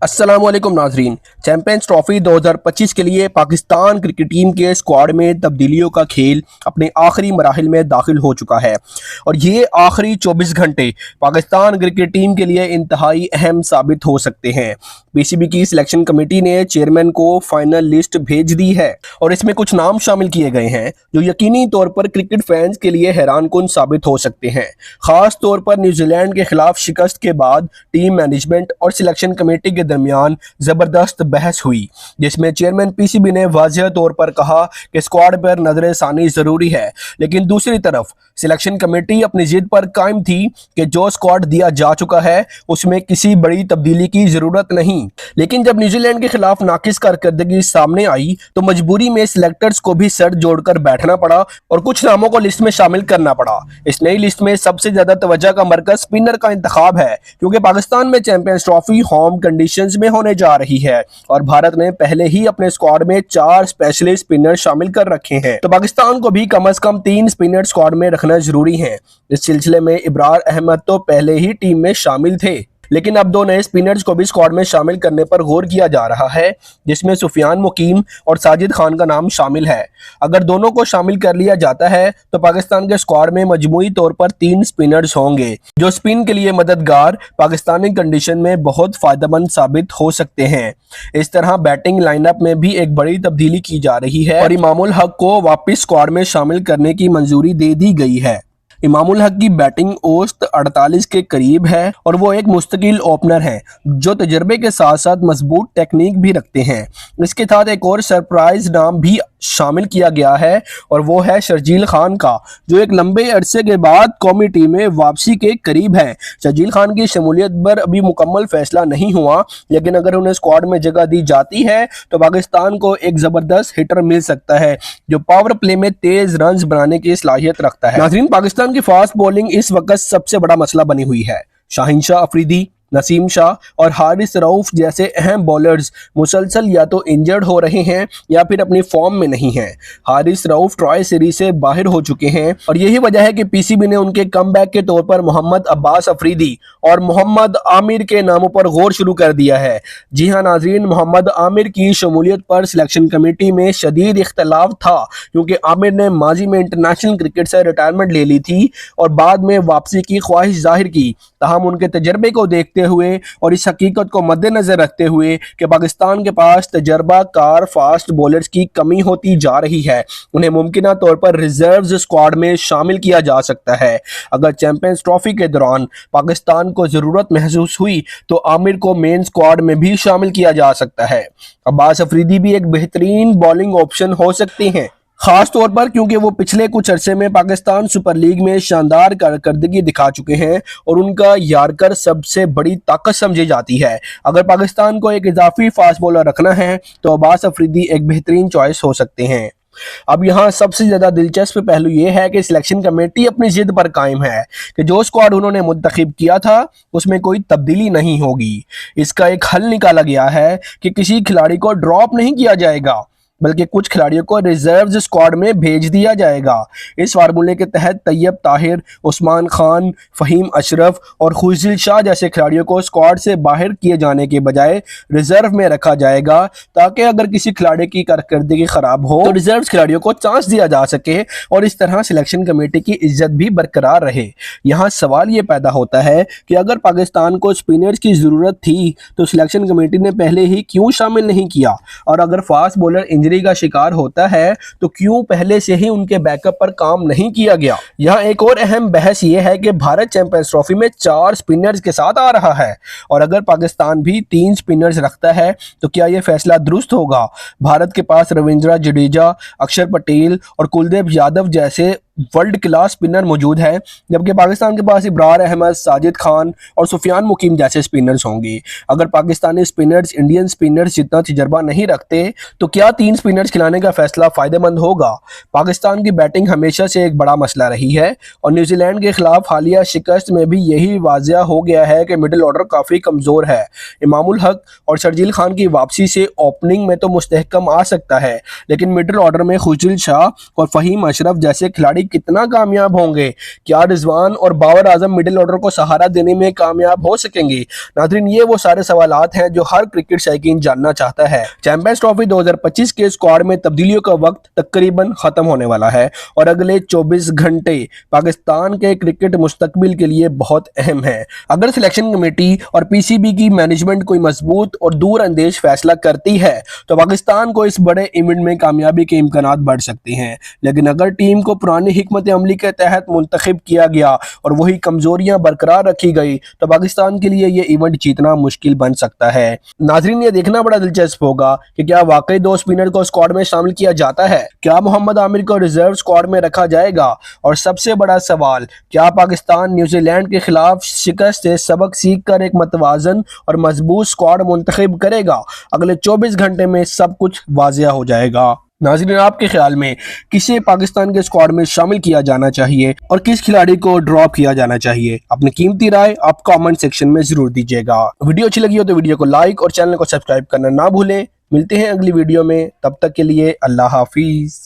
अस्सलाम वालेकुम नाजरीन। चैंपियंस ट्रॉफी 2025 के लिए पाकिस्तान क्रिकेट टीम के स्क्वाड में तब्दीलियों का खेल अपने आखिरी मराहिल में दाखिल हो चुका है और ये आखिरी 24 घंटे पाकिस्तान क्रिकेट टीम के लिए इंतहाई अहम साबित हो सकते हैं। पीसीबी की सिलेक्शन कमेटी ने चेयरमैन को फाइनल लिस्ट भेज दी है और इसमें कुछ नाम शामिल किए गए हैं जो यकीनी तौर पर क्रिकेट फैंस के लिए हैरानकुन साबित हो सकते हैं। खास तौर पर न्यूजीलैंड के खिलाफ शिकस्त के बाद टीम मैनेजमेंट और सिलेक्शन कमेटी के दरमियान जबरदस्त बहस हुई, जिसमें चेयरमैन पीसीबी ने वाज़ेह तौर पर कहा कि स्क्वाड पर नजर सानी जरूरी है, लेकिन दूसरी तरफ सिलेक्शन कमेटी अपनी जिद पर कायम थी कि जो स्क्वाड दिया जा चुका है उसमें किसी बड़ी तब्दीली की जरूरत नहीं। लेकिन जब न्यूजीलैंड के खिलाफ नाकिस कारकर्दगी सामने आई तो मजबूरी में सिलेक्टर्स को भी सर जोड़कर बैठना पड़ा और कुछ नामों को लिस्ट में शामिल करना पड़ा। इस नई लिस्ट में सबसे ज्यादा तवज्जो का मरकज स्पिनर का इंतखाब है, क्योंकि पाकिस्तान में चैंपियंस ट्रॉफी होम कंडीशंस में होने जा रही है और भारत ने पहले ही अपने स्क्वाड में 4 स्पेशलिस्ट स्पिनर शामिल कर रखे हैं, तो पाकिस्तान को भी कम से कम 3 स्पिनर स्क्वाड में रखना जरूरी है। इस सिलसिले में इब्रार अहमद तो पहले ही टीम में शामिल थे, लेकिन अब 2 नए स्पिनर्स को भी स्क्वाड में शामिल करने पर गौर किया जा रहा है, जिसमें सुफियान मुकीम और साजिद खान का नाम शामिल है। अगर दोनों को शामिल कर लिया जाता है तो पाकिस्तान के स्क्वाड में मजमूई तौर पर 3 स्पिनर्स होंगे जो स्पिन के लिए मददगार पाकिस्तानी कंडीशन में बहुत फायदेमंद साबित हो सकते हैं। इस तरह बैटिंग लाइनअप में भी एक बड़ी तब्दीली की जा रही है और इमामुल हक को वापस स्क्वाड में शामिल करने की मंजूरी दे दी गई है। इमामुल हक की बैटिंग औसत 48 के करीब है और वो एक मुस्तकिल ओपनर है जो तजर्बे के साथ साथ मजबूत टेक्निक भी रखते हैं। इसके साथ एक और सरप्राइज नाम भी शामिल किया गया है और वो है शर्जील खान का, जो एक लंबे अरसे के बाद कौमी टीम में वापसी के करीब है। शर्जील खान की शमूलियत पर अभी मुकम्मल फैसला नहीं हुआ, लेकिन अगर उन्हें स्क्वाड में जगह दी जाती है तो पाकिस्तान को एक जबरदस्त हिटर मिल सकता है जो पावर प्ले में तेज रन्स बनाने की सलाहियत रखता है। नाज़रीन, पाकिस्तान की फास्ट बॉलिंग इस वक्त सबसे बड़ा मसला बनी हुई है। शाहिनशाह अफरीदी, नसीम शाह और हारिस रऊफ जैसे अहम बॉलर्स मुसलसल या तो इंजर्ड हो रहे हैं या फिर अपनी फॉर्म में नहीं हैं। हारिस रऊफ ट्रॉय सीरीज से बाहर हो चुके हैं और यही वजह है कि पीसीबी ने उनके कमबैक के तौर पर मोहम्मद अब्बास अफरीदी और मोहम्मद आमिर के नामों पर गौर शुरू कर दिया है। जी हाँ नाजरीन, मोहम्मद आमिर की शमूलियत पर सिलेक्शन कमेटी में शदीद इख्तलाफ था, क्योंकि आमिर ने माजी में इंटरनेशनल क्रिकेट से रिटायरमेंट ले ली थी और बाद में वापसी की ख्वाहिश जाहिर की। ताहम उनके तजर्बे को देखते हुए और इस हकीकत को मद्देनजर रखते हुए कि पाकिस्तान के पास तजर्बाकार फास्ट बॉलर्स की कमी होती जा रही है, उन्हें मुमकिन तौर पर रिजर्व्स स्क्वाड में शामिल किया जा सकता है। अगर चैंपियंस ट्रॉफी के दौरान पाकिस्तान को जरूरत महसूस हुई तो आमिर को मेन स्क्वाड में भी शामिल किया जा सकता है। अब्बास अफरीदी भी एक बेहतरीन बॉलिंग ऑप्शन हो सकते हैं, खास तौर पर क्योंकि वो पिछले कुछ अरसे में पाकिस्तान सुपर लीग में शानदार कारकर्दगी दिखा चुके हैं और उनका यार्कर सबसे बड़ी ताकत समझी जाती है। अगर पाकिस्तान को एक इजाफी फास्ट बॉलर रखना है तो अब्बास अफरीदी एक बेहतरीन चॉइस हो सकते हैं। अब यहाँ सबसे ज्यादा दिलचस्प पहलू ये है कि सिलेक्शन कमेटी अपनी जिद पर कायम है कि जो स्क्वाड उन्होंने मुंतखब किया था उसमें कोई तब्दीली नहीं होगी। इसका एक हल निकाला गया है कि किसी खिलाड़ी को ड्रॉप नहीं किया जाएगा, बल्कि कुछ खिलाड़ियों को रिजर्व स्क्वाड में भेज दिया जाएगा। इस फार्मूले के तहत तैयब ताहिर, उस्मान खान, फहीम अशरफ और खुशिल शाह जैसे खिलाड़ियों को स्क्वाड से बाहर किए जाने के बजाय रिजर्व में रखा जाएगा, ताकि अगर किसी खिलाड़ी की कारकर्दगी खराब हो तो रिजर्व खिलाड़ियों को चांस दिया जा सके और इस तरह सिलेक्शन कमेटी की इज्जत भी बरकरार रहे। यहाँ सवाल ये पैदा होता है कि अगर पाकिस्तान को स्पिनर्स की जरूरत थी तो सिलेक्शन कमेटी ने पहले ही क्यों शामिल नहीं किया, और अगर फास्ट बॉलर इंजरी का शिकार होता है तो क्यों पहले से ही उनके बैकअप पर काम नहीं किया गया। यहाँ एक और अहम बहस यह है कि भारत चैंपियंस ट्रॉफी में 4 स्पिनर्स के साथ आ रहा है और अगर पाकिस्तान भी 3 स्पिनर्स रखता है तो क्या यह फैसला दुरुस्त होगा। भारत के पास रविंद्र जडेजा, अक्षर पटेल और कुलदीप यादव जैसे वर्ल्ड क्लास स्पिनर मौजूद है, जबकि पाकिस्तान के पास इब्रार अहमद, साजिद खान और सुफियान मुकीम जैसे स्पिनर्स होंगे। अगर पाकिस्तानी स्पिनर्स इंडियन स्पिनर्स जितना तजर्बा नहीं रखते तो क्या 3 स्पिनर्स खिलाने का फैसला फायदेमंद होगा। पाकिस्तान की बैटिंग हमेशा से एक बड़ा मसला रही है और न्यूजीलैंड के खिलाफ हालिया शिकस्त में भी यही वाज़ेह हो गया है कि मिडिल ऑर्डर काफ़ी कमज़ोर है। इमामुल हक और शर्जील खान की वापसी से ओपनिंग में तो मुस्तहकम आ सकता है, लेकिन मिडिल ऑर्डर में खुशिल शाह और फहीम अशरफ जैसे खिलाड़ी कितना कामयाब होंगे? क्या रिजवान और बाबर आजम मिडिल ऑर्डर को सहारा देने में कामयाब हो सकेंगे? नाज़रीन, ये वो सारे सवालात हैं जो हर क्रिकेट शौकीन जानना चाहता है। चैंपियंस ट्रॉफी 2025 के स्क्वाड में तब्दीलियों का वक्त तकरीबन खत्म होने वाला है और अगले 24 घंटे पाकिस्तान के क्रिकेट मुस्तकबिल के लिए बहुत अहम है। अगर सिलेक्शन कमेटी और पीसीबी की मैनेजमेंट कोई मजबूत और दूर अंदेश फैसला करती है तो पाकिस्तान को इस बड़े इवेंट में कामयाबी के इम्कानात बढ़ सकते हैं, लेकिन अगर टीम को पुरानी हिकमत अमली के तहत मुंतखब किया गया और वही कमजोरियां बरकरार रखी गई तो पाकिस्तान के लिए ये इवेंट जीतना मुश्किल बन सकता है। नाजरीन, ये देखना बड़ा दिलचस्प होगा कि क्या वाकई दो स्पिनर को स्क्वाड में शामिल किया जाता है, क्या मोहम्मद आमिर को रिजर्व स्क्वाड में रखा जाएगा, और सबसे बड़ा सवाल, क्या पाकिस्तान न्यूजीलैंड के खिलाफ शिकस्त से सबक सीख कर एक मतवाजन और मजबूत स्क्वाड मुंतखब करेगा? अगले 24 घंटे में सब कुछ वाजिया हो जाएगा। नाज़रीन, आपके ख्याल में किसे पाकिस्तान के स्क्वाड में शामिल किया जाना चाहिए और किस खिलाड़ी को ड्रॉप किया जाना चाहिए? अपनी कीमती राय आप कमेंट सेक्शन में जरूर दीजिएगा। वीडियो अच्छी लगी हो तो वीडियो को लाइक और चैनल को सब्सक्राइब करना ना भूलें। मिलते हैं अगली वीडियो में, तब तक के लिए अल्लाह हाफिज।